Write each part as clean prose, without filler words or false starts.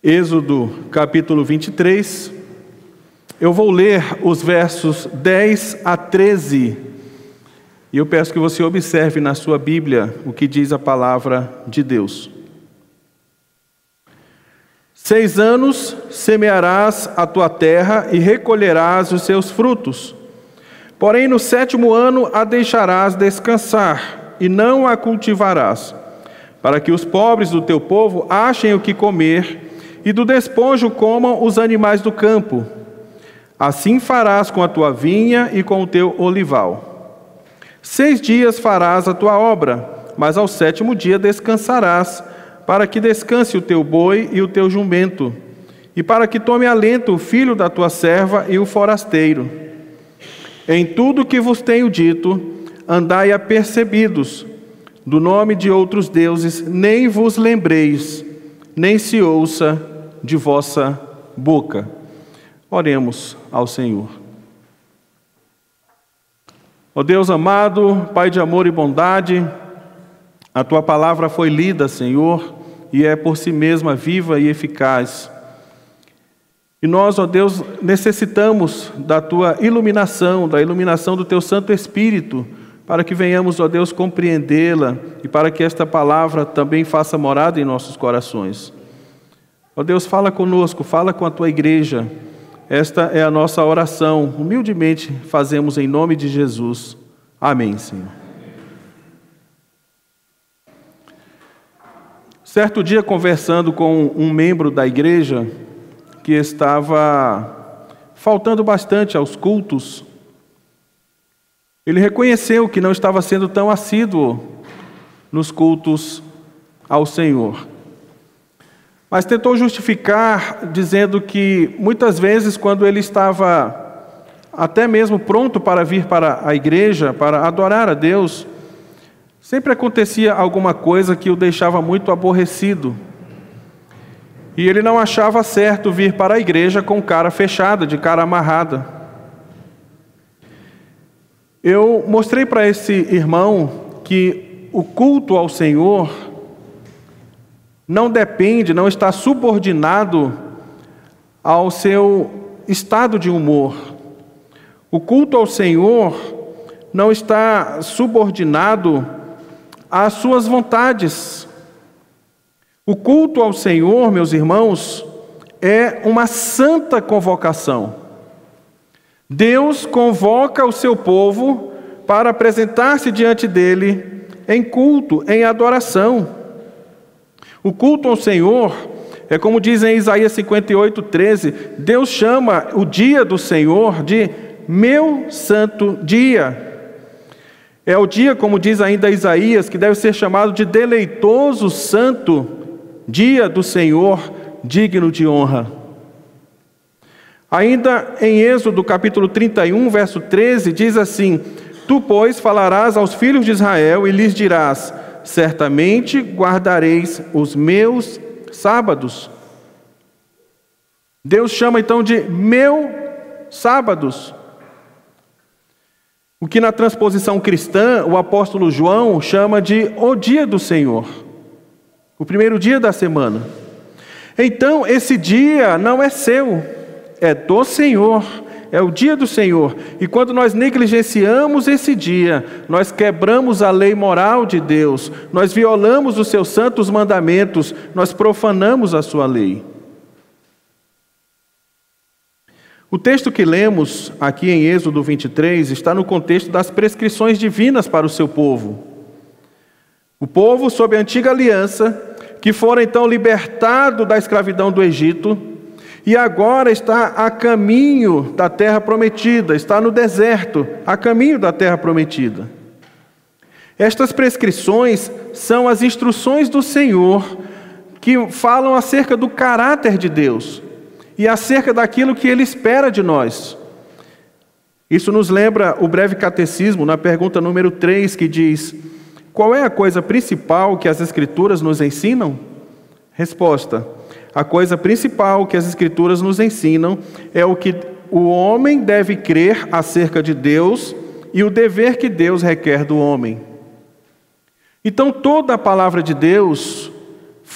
Êxodo capítulo 23, eu vou ler os versos 10 a 13, e eu peço que você observe na sua Bíblia o que diz a palavra de Deus. 6 anos semearás a tua terra e recolherás os seus frutos, porém no 7º ano a deixarás descansar e não a cultivarás, para que os pobres do teu povo achem o que comer e do despojo comam os animais do campo. Assim farás com a tua vinha e com o teu olival. 6 dias farás a tua obra, mas ao 7º dia descansarás, para que descanse o teu boi e o teu jumento, e para que tome alento o filho da tua serva e o forasteiro. Em tudo que vos tenho dito, andai apercebidos. Do nome de outros deuses nem vos lembreis, nem se ouça de vossa boca. Oremos ao Senhor. Ó Deus amado, Pai de amor e bondade, a Tua palavra foi lida, Senhor, e é por si mesma viva e eficaz. E nós, ó Deus, necessitamos da Tua iluminação, da iluminação do Teu Santo Espírito, para que venhamos, ó Deus, compreendê-la e para que esta palavra também faça morada em nossos corações. Ó Deus, fala conosco, fala com a Tua igreja. Esta é a nossa oração. Humildemente fazemos em nome de Jesus. Amém, Senhor. Certo dia, conversando com um membro da igreja que estava faltando bastante aos cultos, ele reconheceu que não estava sendo tão assíduo nos cultos ao Senhor. Mas tentou justificar, dizendo que muitas vezes, quando ele estava até mesmo pronto para vir para a igreja, para adorar a Deus, sempre acontecia alguma coisa que o deixava muito aborrecido. E ele não achava certo vir para a igreja com cara fechada, de cara amarrada. Eu mostrei para esse irmão que o culto ao Senhor não depende, não está subordinado ao seu estado de humor. O culto ao Senhor não está subordinado às suas vontades. O culto ao Senhor, meus irmãos, é uma santa convocação. Deus convoca o seu povo para apresentar-se diante dele em culto, em adoração. O culto ao Senhor é como diz em Isaías 58:13, Deus chama o dia do Senhor de meu santo dia. É o dia, como diz ainda Isaías, que deve ser chamado de deleitoso santo dia do Senhor, digno de honra. Ainda em Êxodo capítulo 31, verso 13, diz assim: Tu, pois, falarás aos filhos de Israel e lhes dirás: certamente guardareis os meus sábados. Deus chama então de meu sábados. O que na transposição cristã o apóstolo João chama de o dia do Senhor, o primeiro dia da semana. Então esse dia não é seu, é do Senhor. É o dia do Senhor. E quando nós negligenciamos esse dia, nós quebramos a lei moral de Deus, nós violamos os seus santos mandamentos, nós profanamos a sua lei. O texto que lemos aqui em Êxodo 23 está no contexto das prescrições divinas para o seu povo. O povo, sob a antiga aliança, que fora então libertado da escravidão do Egito, e agora está a caminho da terra prometida, está no deserto, a caminho da terra prometida. Estas prescrições são as instruções do Senhor que falam acerca do caráter de Deus e acerca daquilo que Ele espera de nós. Isso nos lembra o breve catecismo na pergunta número 3, que diz: qual é a coisa principal que as Escrituras nos ensinam? Resposta: a coisa principal que as Escrituras nos ensinam é o que o homem deve crer acerca de Deus e o dever que Deus requer do homem. Então toda a palavra de Deus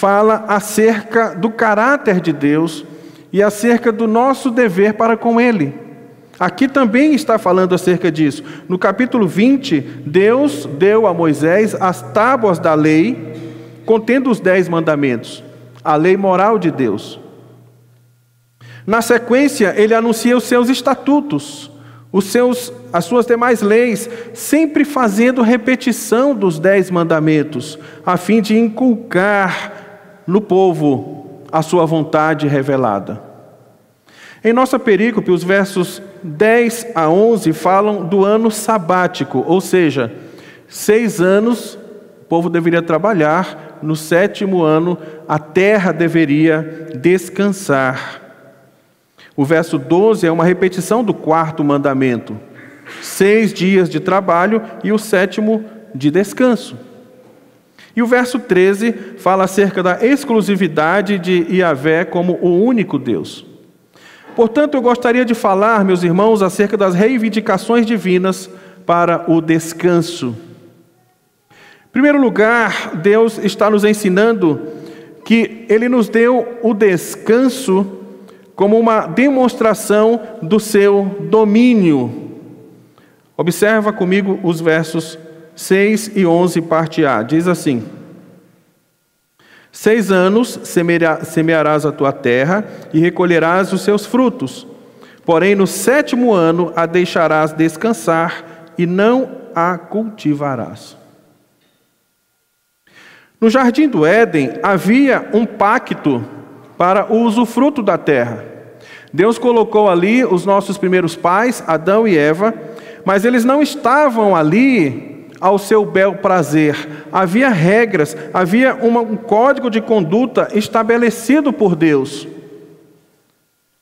fala acerca do caráter de Deus e acerca do nosso dever para com Ele. Aqui também está falando acerca disso. No capítulo 20, Deus deu a Moisés as tábuas da lei, contendo os 10 mandamentos, a lei moral de Deus. Na sequência, ele anuncia os seus estatutos, as suas demais leis, sempre fazendo repetição dos 10 mandamentos, a fim de inculcar no povo a sua vontade revelada. Em nossa perícope, os versos 10 a 11 falam do ano sabático, ou seja, 6 anos o povo deveria trabalhar, no 7º ano a terra deveria descansar. O verso 12 é uma repetição do 4º mandamento, 6 dias de trabalho e o 7º de descanso. E o verso 13 fala acerca da exclusividade de Yahvé como o único Deus. Portanto, eu gostaria de falar, meus irmãos, acerca das reivindicações divinas para o descanso. Em primeiro lugar, Deus está nos ensinando que Ele nos deu o descanso como uma demonstração do seu domínio. Observa comigo os versos 6 e 11, parte A. Diz assim: 6 anos semearás a tua terra e recolherás os seus frutos. Porém, no 7º ano a deixarás descansar e não a cultivarás. No jardim do Éden havia um pacto para o usufruto da terra. Deus colocou ali os nossos primeiros pais, Adão e Eva, mas eles não estavam ali ao seu bel prazer. Havia regras, havia um código de conduta estabelecido por Deus.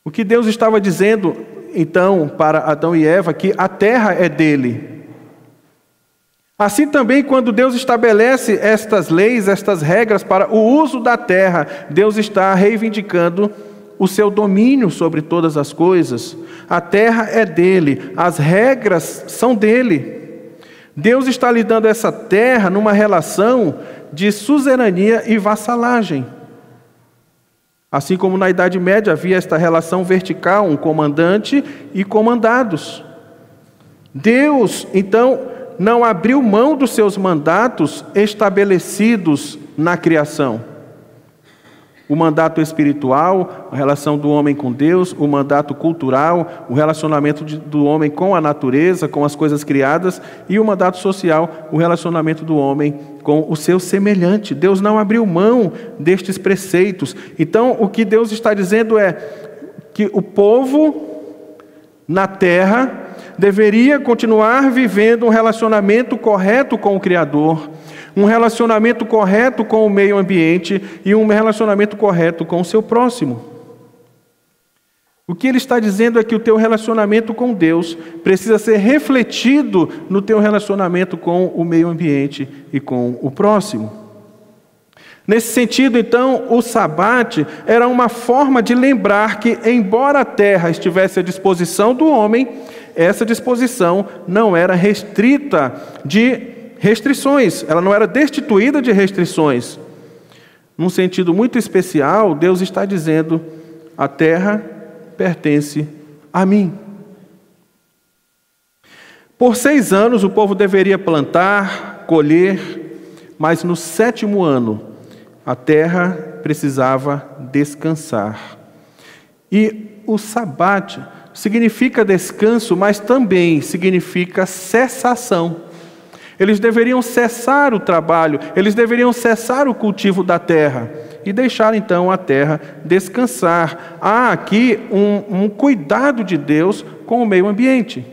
O que Deus estava dizendo, então, para Adão e Eva, que a terra é dele. Assim também, quando Deus estabelece estas leis, estas regras para o uso da terra, Deus está reivindicando o seu domínio sobre todas as coisas. A terra é dele, as regras são dele. Deus está lhe dando essa terra numa relação de suzerania e vassalagem. Assim como na Idade Média havia esta relação vertical, um comandante e comandados. Deus, então, não abriu mão dos seus mandatos estabelecidos na criação. O mandato espiritual, a relação do homem com Deus, o mandato cultural, o relacionamento do homem com a natureza, com as coisas criadas, e o mandato social, o relacionamento do homem com o seu semelhante. Deus não abriu mão destes preceitos. Então, o que Deus está dizendo é que o povo na terra deveria continuar vivendo um relacionamento correto com o Criador, um relacionamento correto com o meio ambiente e um relacionamento correto com o seu próximo. O que ele está dizendo é que o teu relacionamento com Deus precisa ser refletido no teu relacionamento com o meio ambiente e com o próximo. Nesse sentido, então, o sabate era uma forma de lembrar que, embora a terra estivesse à disposição do homem, essa disposição não era restrita de restrições, ela não era destituída de restrições. Num sentido muito especial, Deus está dizendo: a terra pertence a mim. Por 6 anos o povo deveria plantar, colher, mas no 7º ano a terra precisava descansar. E o sabate significa descanso, mas também significa cessação. Eles deveriam cessar o trabalho, eles deveriam cessar o cultivo da terra e deixar então a terra descansar. Há aqui um cuidado de Deus com o meio ambiente.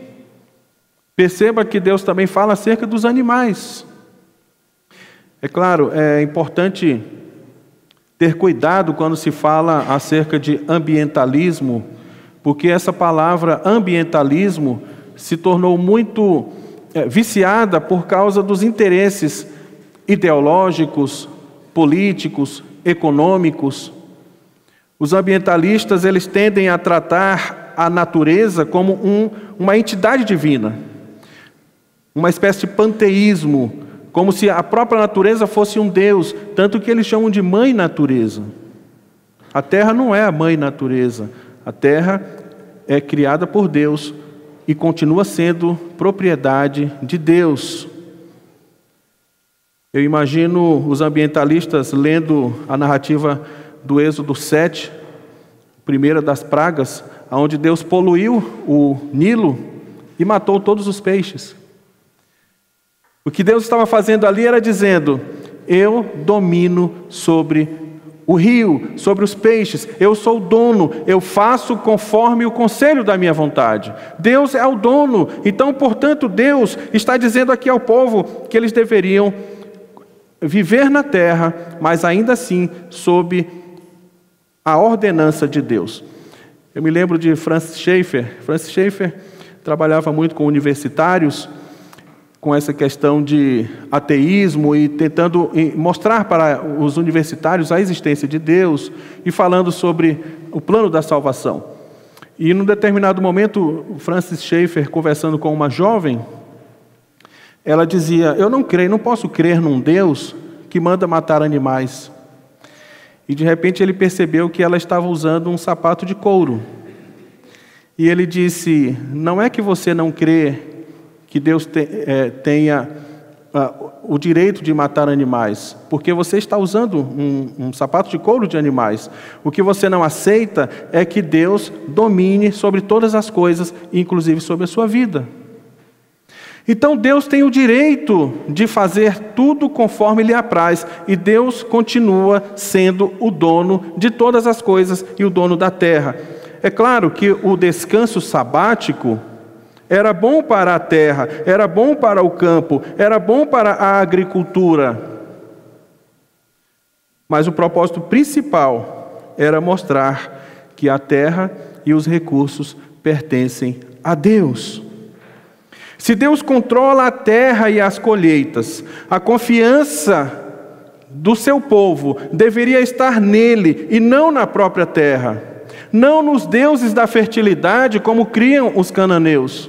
Perceba que Deus também fala acerca dos animais. É claro, é importante ter cuidado quando se fala acerca de ambientalismo, porque essa palavra ambientalismo se tornou muito viciada por causa dos interesses ideológicos, políticos, econômicos. Os ambientalistas, eles tendem a tratar a natureza como uma entidade divina, uma espécie de panteísmo, como se a própria natureza fosse um Deus, tanto que eles chamam de mãe natureza. A terra não é a mãe natureza, a terra é criada por Deus e continua sendo propriedade de Deus. Eu imagino os ambientalistas lendo a narrativa do Êxodo 7, primeira das pragas, onde Deus poluiu o Nilo e matou todos os peixes. O que Deus estava fazendo ali era dizendo: eu domino sobre o rio, sobre os peixes, eu sou o dono, eu faço conforme o conselho da minha vontade. Deus é o dono, então, portanto, Deus está dizendo aqui ao povo que eles deveriam viver na terra, mas ainda assim sob a ordenança de Deus. Eu me lembro de Francis Schaeffer. Francis Schaeffer trabalhava muito com universitários, com essa questão de ateísmo e tentando mostrar para os universitários a existência de Deus e falando sobre o plano da salvação. E num determinado momento, Francis Schaeffer, conversando com uma jovem, ela dizia: eu não posso crer num Deus que manda matar animais. E de repente ele percebeu que ela estava usando um sapato de couro. E ele disse: não é que você não crê que Deus tenha o direito de matar animais, porque você está usando um sapato de couro de animais. O que você não aceita é que Deus domine sobre todas as coisas, inclusive sobre a sua vida. Então Deus tem o direito de fazer tudo conforme lhe apraz, e Deus continua sendo o dono de todas as coisas e o dono da terra. É claro que o descanso sabático era bom para a terra, era bom para o campo, era bom para a agricultura. Mas o propósito principal era mostrar que a terra e os recursos pertencem a Deus. Se Deus controla a terra e as colheitas, a confiança do seu povo deveria estar nele e não na própria terra, não nos deuses da fertilidade como criam os cananeus.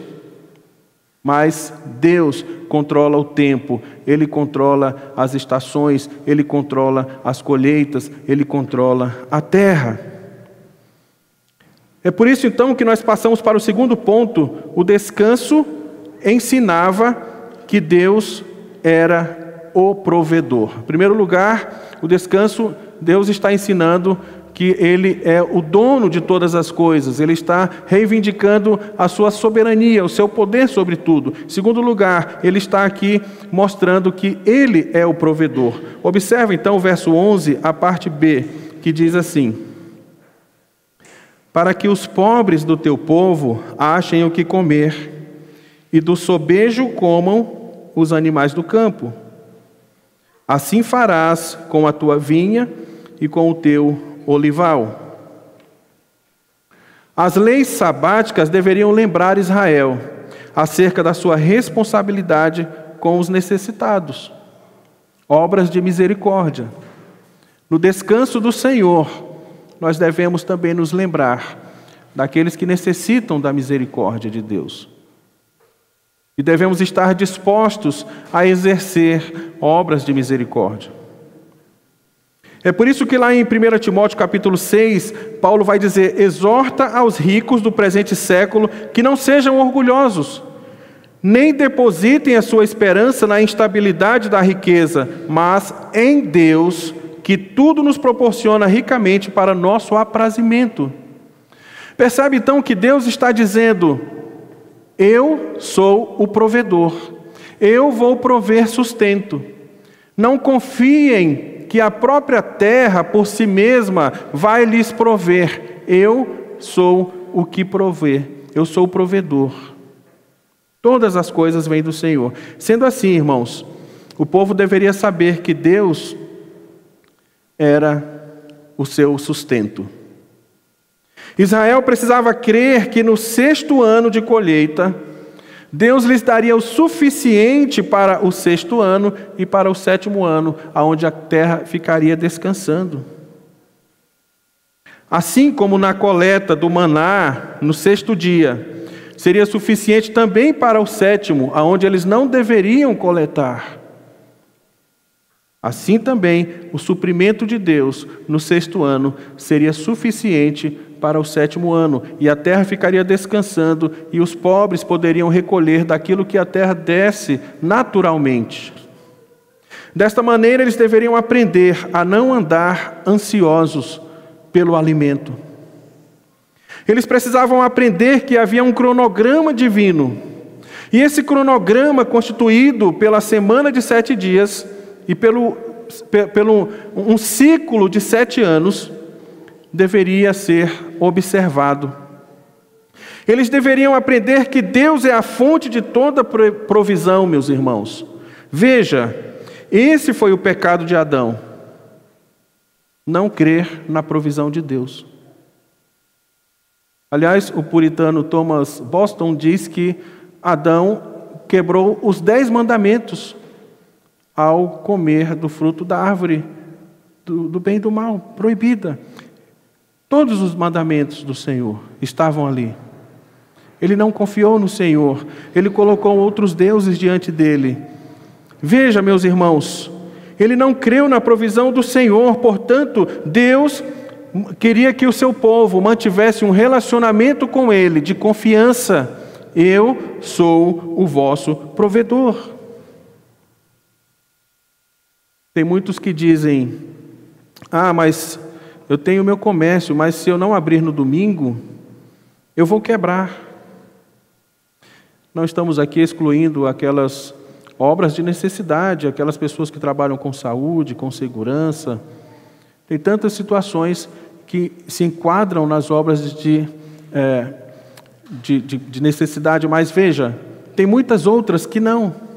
Mas Deus controla o tempo, Ele controla as estações, Ele controla as colheitas, Ele controla a terra. É por isso então que nós passamos para o segundo ponto. O descanso ensinava que Deus era o provedor. Em primeiro lugar, o descanso, Deus está ensinando que Ele é o dono de todas as coisas. Ele está reivindicando a sua soberania, o seu poder sobre tudo. Em segundo lugar, Ele está aqui mostrando que Ele é o provedor. Observe então o verso 11, a parte B, que diz assim: para que os pobres do teu povo achem o que comer, e do sobejo comam os animais do campo. Assim farás com a tua vinha e com o teu olival. As leis sabáticas deveriam lembrar Israel acerca da sua responsabilidade com os necessitados. Obras de misericórdia. No descanso do Senhor, nós devemos também nos lembrar daqueles que necessitam da misericórdia de Deus. E devemos estar dispostos a exercer obras de misericórdia. É por isso que lá em 1 Timóteo capítulo 6, Paulo vai dizer: exorta aos ricos do presente século que não sejam orgulhosos, nem depositem a sua esperança na instabilidade da riqueza, mas em Deus, que tudo nos proporciona ricamente para nosso aprazimento. Percebe então que Deus está dizendo: eu sou o provedor, eu vou prover sustento. Não confiem que a própria terra por si mesma vai lhes prover. Eu sou o que provê, eu sou o provedor. Todas as coisas vêm do Senhor. Sendo assim, irmãos, o povo deveria saber que Deus era o seu sustento. Israel precisava crer que no 6º ano de colheita, Deus lhes daria o suficiente para o 6º ano e para o 7º ano, onde a terra ficaria descansando. Assim como na coleta do maná, no 6º dia, seria suficiente também para o 7º, onde eles não deveriam coletar. Assim também, o suprimento de Deus no 6º ano seria suficiente para o 7º ano, e a terra ficaria descansando, e os pobres poderiam recolher daquilo que a terra desse naturalmente. Desta maneira, eles deveriam aprender a não andar ansiosos pelo alimento. Eles precisavam aprender que havia um cronograma divino, e esse cronograma, constituído pela semana de 7 dias, e pelo um ciclo de 7 anos, deveria ser observado. Eles deveriam aprender que Deus é a fonte de toda provisão, meus irmãos. Veja, esse foi o pecado de Adão: não crer na provisão de Deus. Aliás, o puritano Thomas Boston diz que Adão quebrou os 10 mandamentos ao comer do fruto da árvore do bem e do mal, proibida. Todos os mandamentos do Senhor estavam ali. Ele não confiou no Senhor, ele colocou outros deuses diante dele. Veja, meus irmãos, ele não creu na provisão do Senhor, portanto, Deus queria que o seu povo mantivesse um relacionamento com ele, de confiança. Eu sou o vosso provedor. Tem muitos que dizem: mas eu tenho meu comércio, mas se eu não abrir no domingo, eu vou quebrar. Não estamos aqui excluindo aquelas obras de necessidade, aquelas pessoas que trabalham com saúde, com segurança. Tem tantas situações que se enquadram nas obras de necessidade, mas veja, tem muitas outras que não.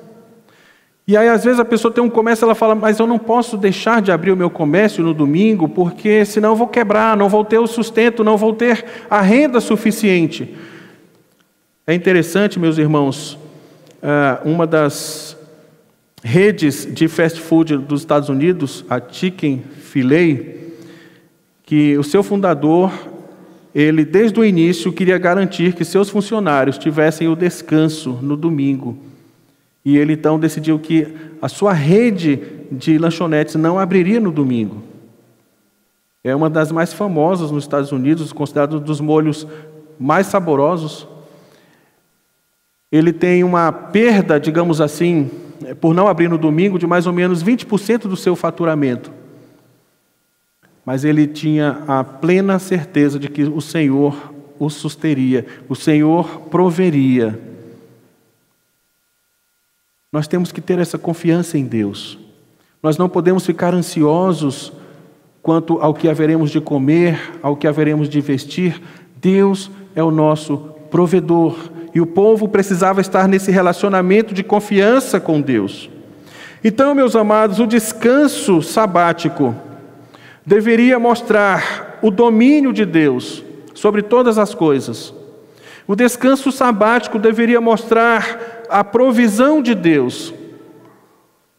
E aí, às vezes, a pessoa tem um comércio, ela fala: mas eu não posso deixar de abrir o meu comércio no domingo, porque senão eu vou quebrar, não vou ter o sustento, não vou ter a renda suficiente. É interessante, meus irmãos, uma das redes de fast food dos Estados Unidos, a Chick-fil-A, que o seu fundador, ele desde o início queria garantir que seus funcionários tivessem o descanso no domingo. E ele então decidiu que a sua rede de lanchonetes não abriria no domingo. É uma das mais famosas nos Estados Unidos, considerado um dos molhos mais saborosos. Ele tem uma perda, digamos assim, por não abrir no domingo, de mais ou menos 20% do seu faturamento. Mas ele tinha a plena certeza de que o Senhor o susteria, o Senhor proveria. Nós temos que ter essa confiança em Deus. Nós não podemos ficar ansiosos quanto ao que haveremos de comer, ao que haveremos de vestir. Deus é o nosso provedor. E o povo precisava estar nesse relacionamento de confiança com Deus. Então, meus amados, o descanso sabático deveria mostrar o domínio de Deus sobre todas as coisas. O descanso sabático deveria mostrar a provisão de Deus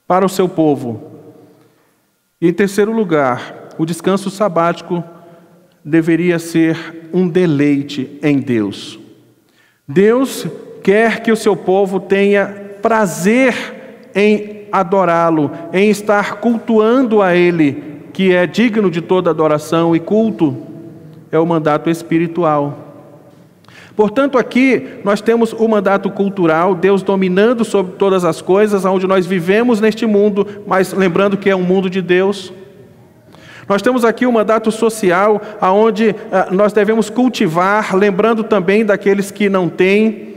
para o seu povo. E em terceiro lugar, o descanso sabático deveria ser um deleite em Deus. Deus quer que o seu povo tenha prazer em adorá-lo, em estar cultuando a Ele, que é digno de toda adoração, e culto é o mandato espiritual. Portanto, aqui nós temos o mandato cultural, Deus dominando sobre todas as coisas, onde nós vivemos neste mundo, mas lembrando que é um mundo de Deus. Nós temos aqui o mandato social, onde nós devemos cultivar, lembrando também daqueles que não têm,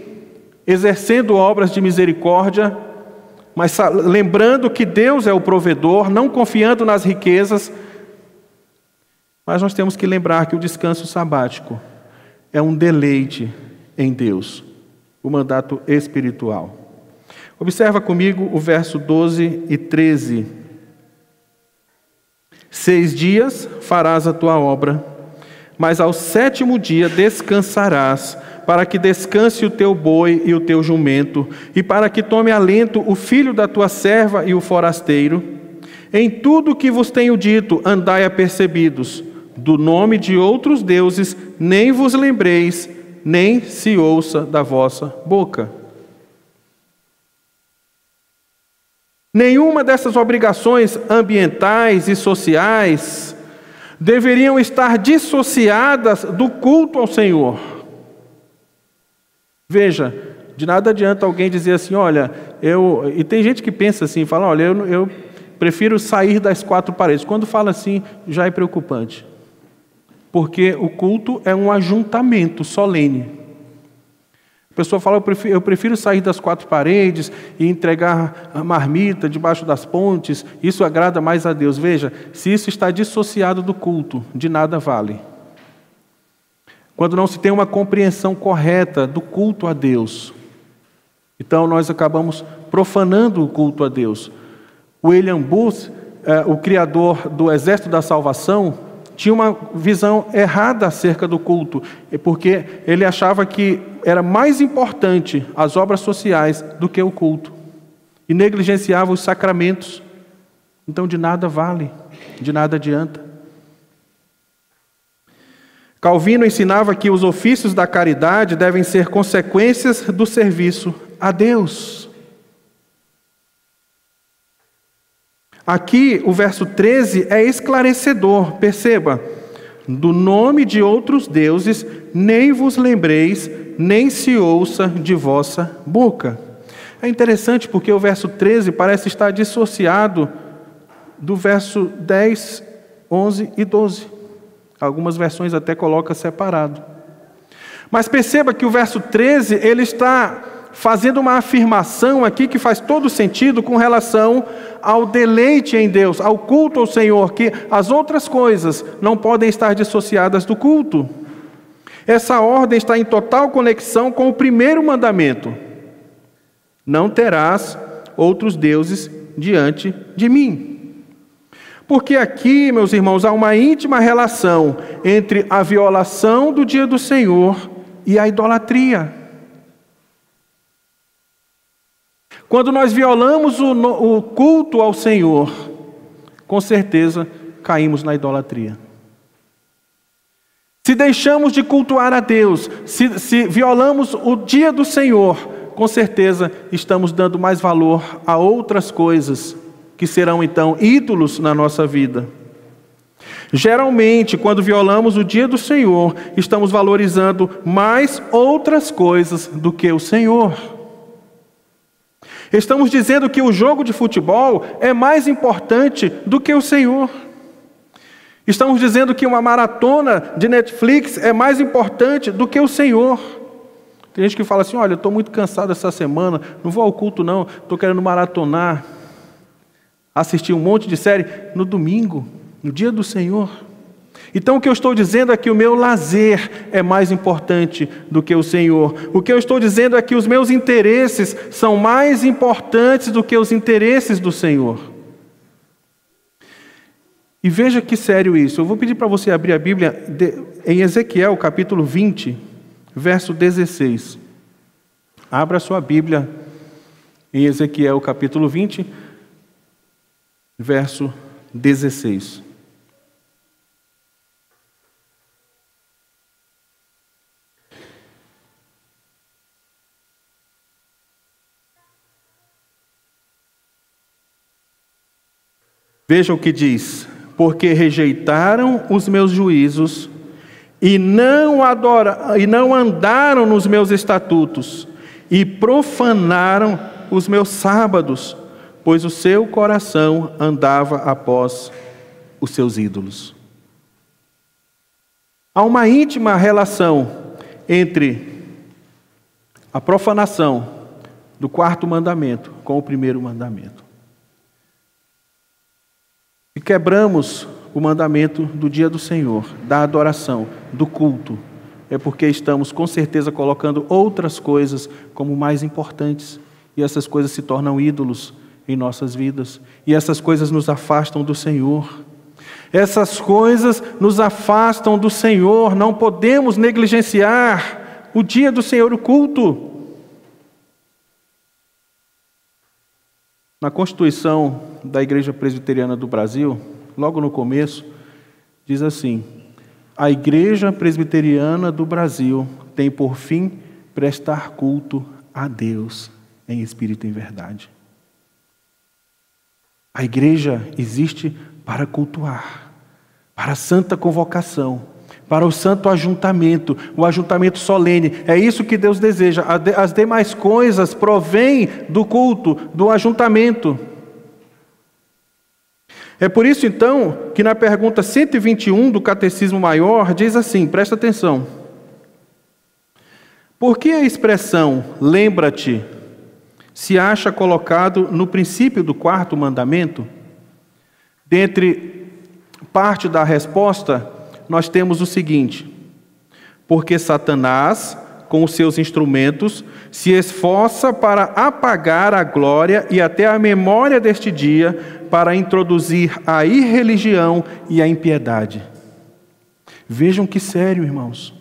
exercendo obras de misericórdia, mas lembrando que Deus é o provedor, não confiando nas riquezas. Mas nós temos que lembrar que o descanso sabático é um deleite em Deus, o mandato espiritual. Observa comigo o verso 12 e 13. 6 dias farás a tua obra, mas ao 7º dia descansarás, para que descanse o teu boi e o teu jumento, e para que tome alento o filho da tua serva e o forasteiro. Em tudo o que vos tenho dito, andai apercebidos. Do nome de outros deuses nem vos lembreis, nem se ouça da vossa boca. Nenhuma dessas obrigações ambientais e sociais deveriam estar dissociadas do culto ao Senhor. Veja, de nada adianta alguém dizer assim, olha, e tem gente que pensa assim, fala, olha, eu prefiro sair das quatro paredes. Quando fala assim, já é preocupante. Porque o culto é um ajuntamento solene. A pessoa fala, eu prefiro sair das quatro paredes e entregar a marmita debaixo das pontes, isso agrada mais a Deus. Veja, se isso está dissociado do culto, de nada vale. Quando não se tem uma compreensão correta do culto a Deus, então nós acabamos profanando o culto a Deus. William Booth, o criador do Exército da Salvação, tinha uma visão errada acerca do culto, porque ele achava que era mais importante as obras sociais do que o culto, e negligenciava os sacramentos. Então de nada vale, de nada adianta. Calvino ensinava que os ofícios da caridade devem ser consequências do serviço a Deus. Aqui, o verso 13 é esclarecedor. Perceba, do nome de outros deuses nem vos lembreis, nem se ouça de vossa boca. É interessante porque o verso 13 parece estar dissociado do verso 10, 11 e 12. Algumas versões até colocam separado. Mas perceba que o verso 13, ele está fazendo uma afirmação aqui que faz todo sentido com relação ao deleite em Deus, ao culto ao Senhor, que as outras coisas não podem estar dissociadas do culto. Essa ordem está em total conexão com o primeiro mandamento: não terás outros deuses diante de mim. Porque aqui, meus irmãos, há uma íntima relação entre a violação do dia do Senhor e a idolatria. Quando nós violamos o culto ao Senhor, com certeza caímos na idolatria. Se deixamos de cultuar a Deus, se violamos o dia do Senhor, com certeza estamos dando mais valor a outras coisas, que serão então ídolos na nossa vida. Geralmente, quando violamos o dia do Senhor, estamos valorizando mais outras coisas do que o Senhor. Estamos dizendo que o jogo de futebol é mais importante do que o Senhor. Estamos dizendo que uma maratona de Netflix é mais importante do que o Senhor. Tem gente que fala assim, olha, eu estou muito cansado essa semana, não vou ao culto não, estou querendo maratonar, assistir um monte de série no domingo, no dia do Senhor. Então o que eu estou dizendo é que o meu lazer é mais importante do que o Senhor. O que eu estou dizendo é que os meus interesses são mais importantes do que os interesses do Senhor. E veja que sério isso. Eu vou pedir para você abrir a Bíblia em Ezequiel, capítulo 20, verso 16. Abra sua Bíblia em Ezequiel, capítulo 20, verso 16. Veja o que diz: porque rejeitaram os meus juízos e não andaram nos meus estatutos e profanaram os meus sábados, pois o seu coração andava após os seus ídolos. Há uma íntima relação entre a profanação do quarto mandamento com o primeiro mandamento. E quebramos o mandamento do dia do Senhor, da adoração, do culto, é porque estamos com certeza colocando outras coisas como mais importantes, e essas coisas se tornam ídolos em nossas vidas, e essas coisas nos afastam do Senhor. Essas coisas nos afastam do Senhor, não podemos negligenciar o dia do Senhor, o culto. Na Constituição da Igreja Presbiteriana do Brasil, logo no começo, diz assim: a Igreja Presbiteriana do Brasil tem por fim prestar culto a Deus em espírito e em verdade. A igreja existe para cultuar, para a santa convocação, para o santo ajuntamento, o ajuntamento solene. É isso que Deus deseja. As demais coisas provêm do culto, do ajuntamento. É por isso, então, que na pergunta 121 do Catecismo Maior, diz assim, presta atenção. Por que a expressão lembra-te se acha colocado no princípio do 4º mandamento? Dentre parte da resposta, nós temos o seguinte: porque Satanás, com os seus instrumentos, se esforça para apagar a glória e até a memória deste dia, para introduzir a irreligião e a impiedade. Vejam que sério, irmãos.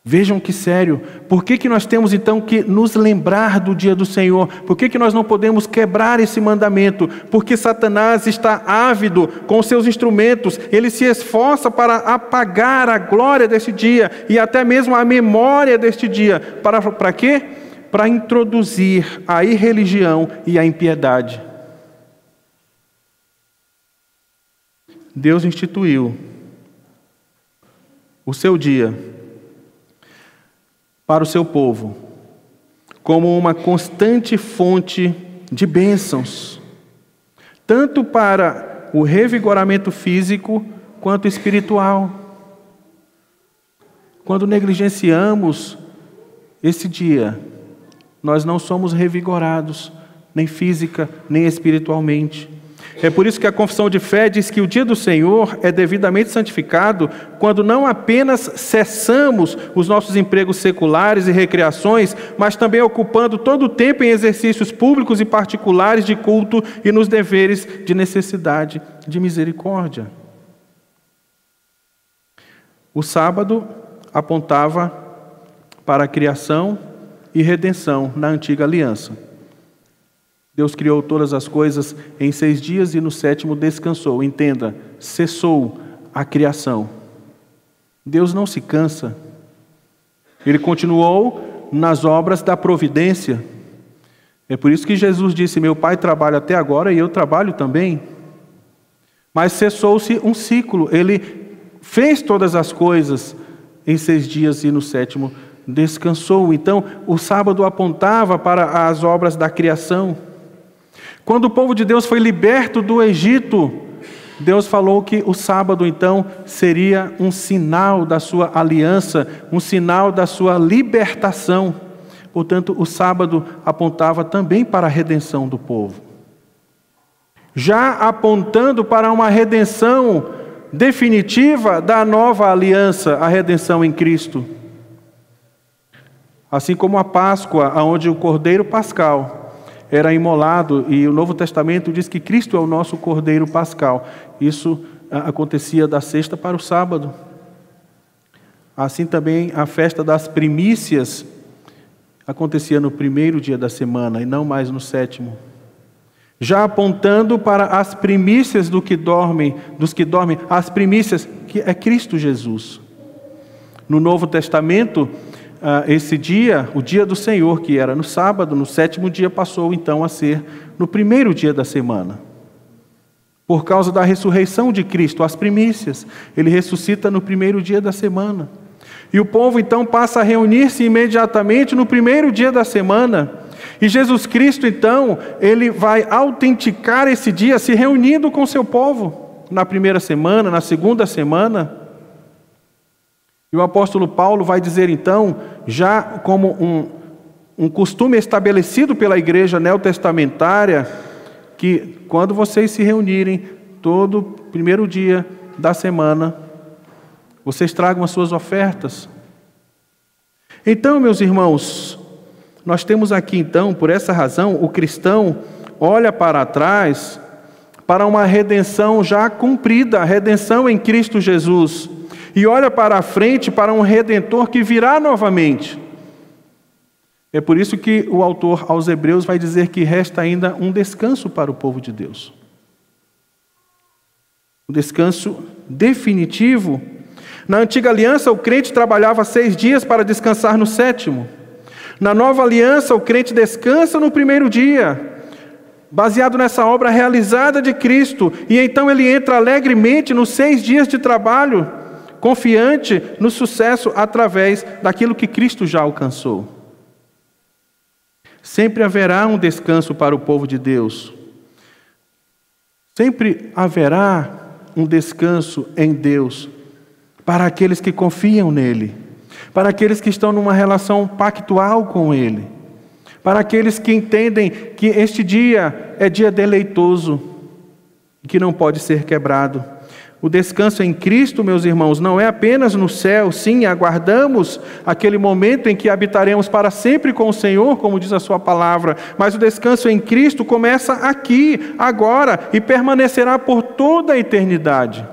Vejam que sério. Por que nós temos então que nos lembrar do dia do Senhor? Por que nós não podemos quebrar esse mandamento? Porque Satanás está ávido com os seus instrumentos. Ele se esforça para apagar a glória desse dia e até mesmo a memória deste dia. Para quê? Para introduzir a irreligião e a impiedade. Deus instituiu o seu dia para o seu povo como uma constante fonte de bênçãos, tanto para o revigoramento físico quanto espiritual. Quando negligenciamos esse dia, nós não somos revigorados, nem física, nem espiritualmente. É por isso que a confissão de fé diz que o dia do Senhor é devidamente santificado quando não apenas cessamos os nossos empregos seculares e recreações, mas também ocupando todo o tempo em exercícios públicos e particulares de culto e nos deveres de necessidade de misericórdia. O sábado apontava para a criação e redenção na antiga aliança. Deus criou todas as coisas em 6 dias e no 7º descansou. Entenda, cessou a criação. Deus não se cansa. Ele continuou nas obras da providência. É por isso que Jesus disse, meu Pai trabalha até agora e eu trabalho também. Mas cessou-se um ciclo. Ele fez todas as coisas em 6 dias e no 7º descansou. Então, o sábado apontava para as obras da criação. Quando o povo de Deus foi liberto do Egito, Deus falou que o sábado, então, seria um sinal da sua aliança, um sinal da sua libertação. Portanto, o sábado apontava também para a redenção do povo. Já apontando para uma redenção definitiva da nova aliança, a redenção em Cristo. Assim como a Páscoa, onde o Cordeiro Pascal era imolado, e o Novo Testamento diz que Cristo é o nosso Cordeiro Pascal. Isso acontecia da sexta para o sábado. Assim também a festa das primícias acontecia no 1º dia da semana e não mais no 7º. Já apontando para as primícias dos que dormem, as primícias que é Cristo Jesus. No Novo Testamento, esse dia, o dia do Senhor, que era no sábado, no 7º dia, passou então a ser no 1º dia da semana. Por causa da ressurreição de Cristo, as primícias, ele ressuscita no 1º dia da semana. E o povo então passa a reunir-se imediatamente no 1º dia da semana. E Jesus Cristo então, ele vai autenticar esse dia se reunindo com seu povo, na 1ª semana, na 2ª semana. E o apóstolo Paulo vai dizer então, já como um costume estabelecido pela igreja neotestamentária, que quando vocês se reunirem, todo 1º dia da semana, vocês tragam as suas ofertas. Então, meus irmãos, nós temos aqui então, por essa razão, o cristão olha para trás para uma redenção já cumprida, a redenção em Cristo Jesus. E olha para a frente para um Redentor que virá novamente. É por isso que o autor aos Hebreus vai dizer que resta ainda um descanso para o povo de Deus. Um descanso definitivo. Na antiga aliança, o crente trabalhava 6 dias para descansar no 7º. Na nova aliança, o crente descansa no 1º dia. baseado nessa obra realizada de Cristo, e então ele entra alegremente nos 6 dias de trabalho, confiante no sucesso através daquilo que Cristo já alcançou. Sempre haverá um descanso para o povo de Deus. Sempre haverá um descanso em Deus para aqueles que confiam nele, para aqueles que estão numa relação pactual com ele, para aqueles que entendem que este dia é dia deleitoso e que não pode ser quebrado. O descanso em Cristo, meus irmãos, não é apenas no céu. Sim, aguardamos aquele momento em que habitaremos para sempre com o Senhor, como diz a sua palavra, mas o descanso em Cristo começa aqui, agora, e permanecerá por toda a eternidade.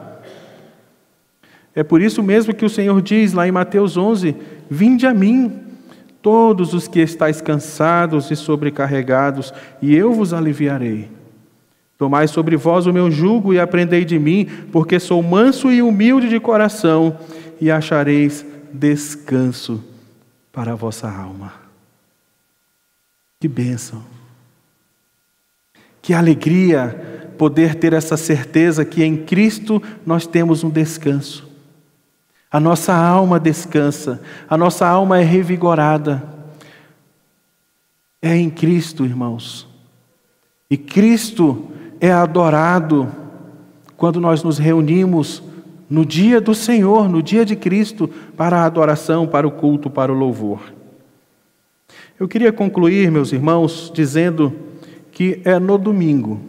É por isso mesmo que o Senhor diz lá em Mateus 11, vinde a mim, todos os que estáis cansados e sobrecarregados, e eu vos aliviarei. Tomai sobre vós o meu jugo e aprendei de mim, porque sou manso e humilde de coração, e achareis descanso para a vossa alma. Que bênção! Que alegria poder ter essa certeza que em Cristo nós temos um descanso. A nossa alma descansa, a nossa alma é revigorada. É em Cristo, irmãos. E Cristo é adorado quando nós nos reunimos no dia do Senhor, no dia de Cristo, para a adoração, para o culto, para o louvor. Eu queria concluir, meus irmãos, dizendo que é no domingo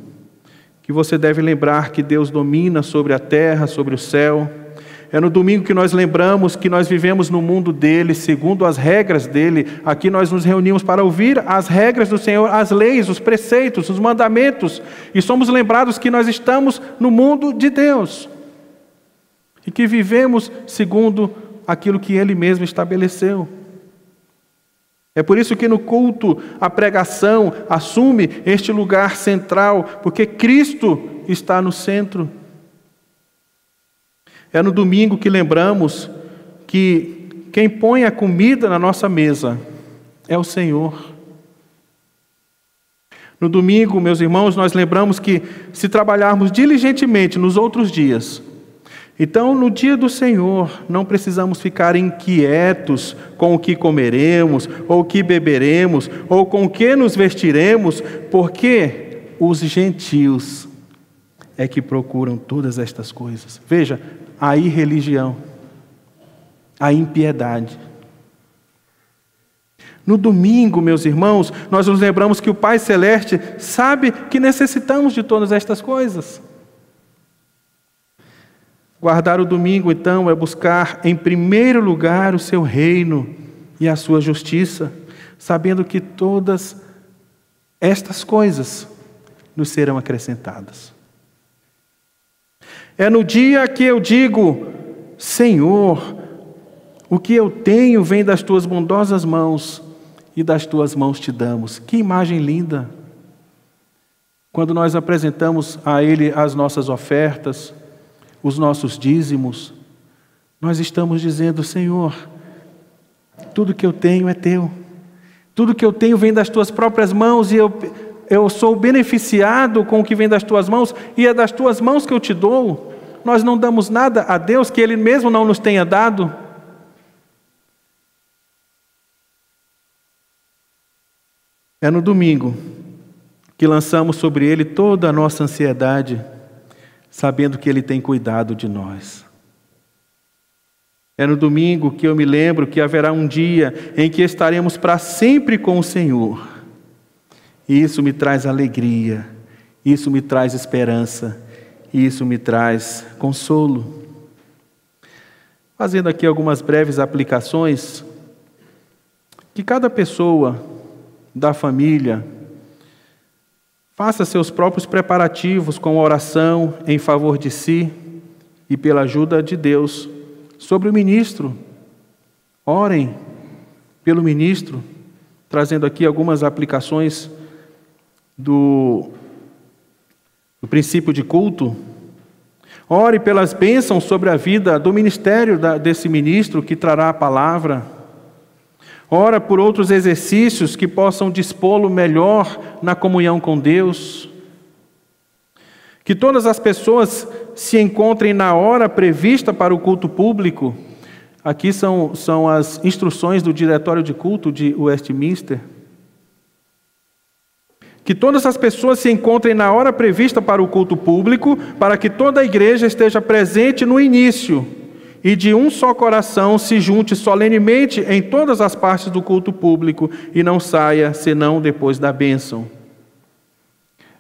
que você deve lembrar que Deus domina sobre a terra, sobre o céu. É no domingo que nós lembramos que nós vivemos no mundo dele, segundo as regras dele. Aqui nós nos reunimos para ouvir as regras do Senhor, as leis, os preceitos, os mandamentos. E somos lembrados que nós estamos no mundo de Deus. E que vivemos segundo aquilo que ele mesmo estabeleceu. É por isso que no culto a pregação assume este lugar central, porque Cristo está no centro. É no domingo que lembramos que quem põe a comida na nossa mesa é o Senhor. No domingo, meus irmãos, nós lembramos que se trabalharmos diligentemente nos outros dias, então no dia do Senhor não precisamos ficar inquietos com o que comeremos, ou o que beberemos, ou com o que nos vestiremos, porque os gentios é que procuram todas estas coisas. Veja, a irreligião, a impiedade. No domingo, meus irmãos, nós nos lembramos que o Pai Celeste sabe que necessitamos de todas estas coisas. Guardar o domingo, então, é buscar em primeiro lugar o seu reino e a sua justiça, sabendo que todas estas coisas nos serão acrescentadas. É no dia que eu digo, Senhor, o que eu tenho vem das tuas bondosas mãos, e das tuas mãos te damos. Que imagem linda! Quando nós apresentamos a Ele as nossas ofertas, os nossos dízimos, nós estamos dizendo, Senhor, tudo que eu tenho é teu. Tudo que eu tenho vem das tuas próprias mãos, e eu sou beneficiado com o que vem das tuas mãos, e é das tuas mãos que eu te dou. Nós não damos nada a Deus que Ele mesmo não nos tenha dado. É no domingo que lançamos sobre Ele toda a nossa ansiedade, sabendo que Ele tem cuidado de nós. É no domingo que eu me lembro que haverá um dia em que estaremos para sempre com o Senhor. E isso me traz alegria, isso me traz esperança, e isso me traz consolo. Fazendo aqui algumas breves aplicações, que cada pessoa da família faça seus próprios preparativos com oração em favor de si e pela ajuda de Deus sobre o ministro. Orem pelo ministro, trazendo aqui algumas aplicações do princípio de culto. Ore pelas bênçãos sobre a vida do ministério desse ministro que trará a palavra. Ora por outros exercícios que possam dispô-lo melhor na comunhão com Deus. Que todas as pessoas se encontrem na hora prevista para o culto público. Aqui são as instruções do Diretório de Culto de Westminster. Que todas as pessoas se encontrem na hora prevista para o culto público, para que toda a igreja esteja presente no início e de um só coração se junte solenemente em todas as partes do culto público e não saia senão depois da bênção.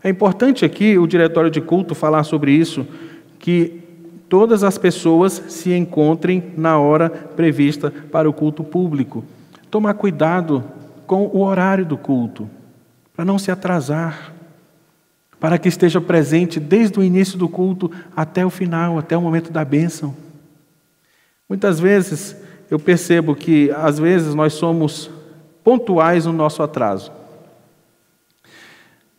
É importante aqui o Diretório de Culto falar sobre isso, que todas as pessoas se encontrem na hora prevista para o culto público. Tomar cuidado com o horário do culto, para não se atrasar, para que esteja presente desde o início do culto até o final, até o momento da bênção. Muitas vezes eu percebo que, às vezes, nós somos pontuais no nosso atraso.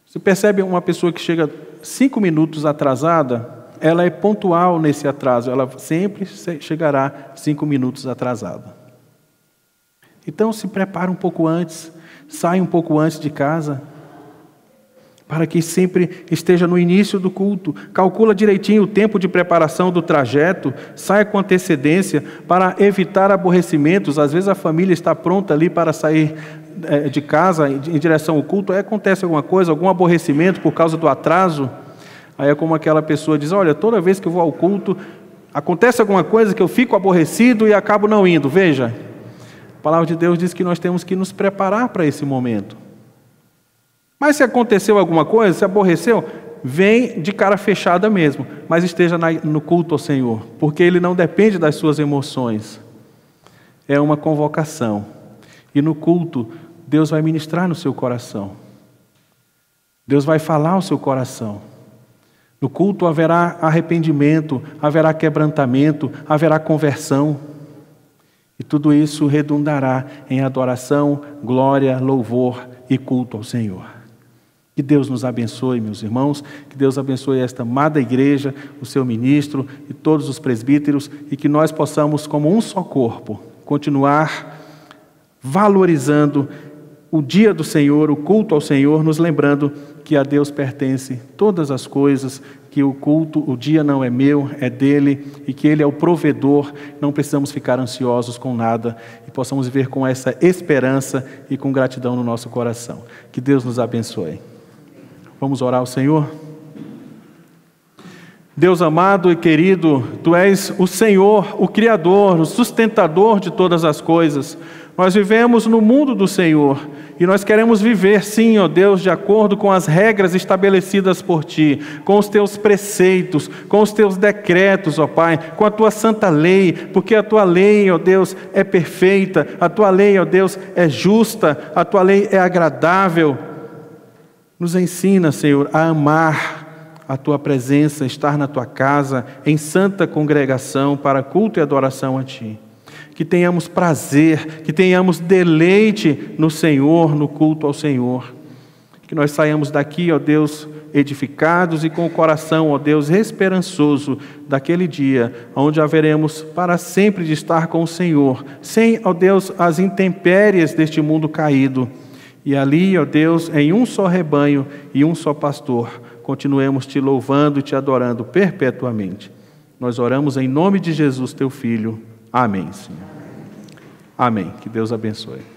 Você percebe uma pessoa que chega 5 minutos atrasada, ela é pontual nesse atraso, ela sempre chegará 5 minutos atrasada. Então se prepara um pouco antes, sai um pouco antes de casa, para que sempre esteja no início do culto. Calcula direitinho o tempo de preparação do trajeto, saia com antecedência para evitar aborrecimentos. Às vezes a família está pronta ali para sair de casa em direção ao culto, aí acontece alguma coisa, algum aborrecimento por causa do atraso. Aí é como aquela pessoa diz, olha, toda vez que eu vou ao culto, acontece alguma coisa que eu fico aborrecido e acabo não indo. Veja, a palavra de Deus diz que nós temos que nos preparar para esse momento. Mas se aconteceu alguma coisa, se aborreceu, vem de cara fechada mesmo, mas esteja no culto ao Senhor, porque Ele não depende das suas emoções. É uma convocação. E no culto, Deus vai ministrar no seu coração. Deus vai falar ao seu coração. No culto haverá arrependimento, haverá quebrantamento, haverá conversão. E tudo isso redundará em adoração, glória, louvor e culto ao Senhor. Que Deus nos abençoe, meus irmãos, que Deus abençoe esta amada igreja, o seu ministro e todos os presbíteros, e que nós possamos, como um só corpo, continuar valorizando o dia do Senhor, o culto ao Senhor, nos lembrando que a Deus pertence todas as coisas, que o culto, o dia não é meu, é dele, e que Ele é o provedor. Não precisamos ficar ansiosos com nada, e possamos viver com essa esperança e com gratidão no nosso coração. Que Deus nos abençoe. Vamos orar ao Senhor? Deus amado e querido, Tu és o Senhor, o Criador, o sustentador de todas as coisas. Nós vivemos no mundo do Senhor e nós queremos viver, sim, ó Deus, de acordo com as regras estabelecidas por Ti, com os Teus preceitos, com os Teus decretos, ó Pai, com a Tua santa lei, porque a Tua lei, ó Deus, é perfeita, a Tua lei, ó Deus, é justa, a Tua lei é agradável. Nos ensina, Senhor, a amar a Tua presença, estar na Tua casa, em santa congregação, para culto e adoração a Ti. Que tenhamos prazer, que tenhamos deleite no Senhor, no culto ao Senhor. Que nós saiamos daqui, ó Deus, edificados e com o coração, ó Deus, esperançoso daquele dia, onde haveremos para sempre de estar com o Senhor, sem, ó Deus, as intempéries deste mundo caído. E ali, ó Deus, em um só rebanho e um só pastor, continuemos Te louvando e Te adorando perpetuamente. Nós oramos em nome de Jesus, Teu Filho. Amém, Senhor. Amém. Que Deus abençoe.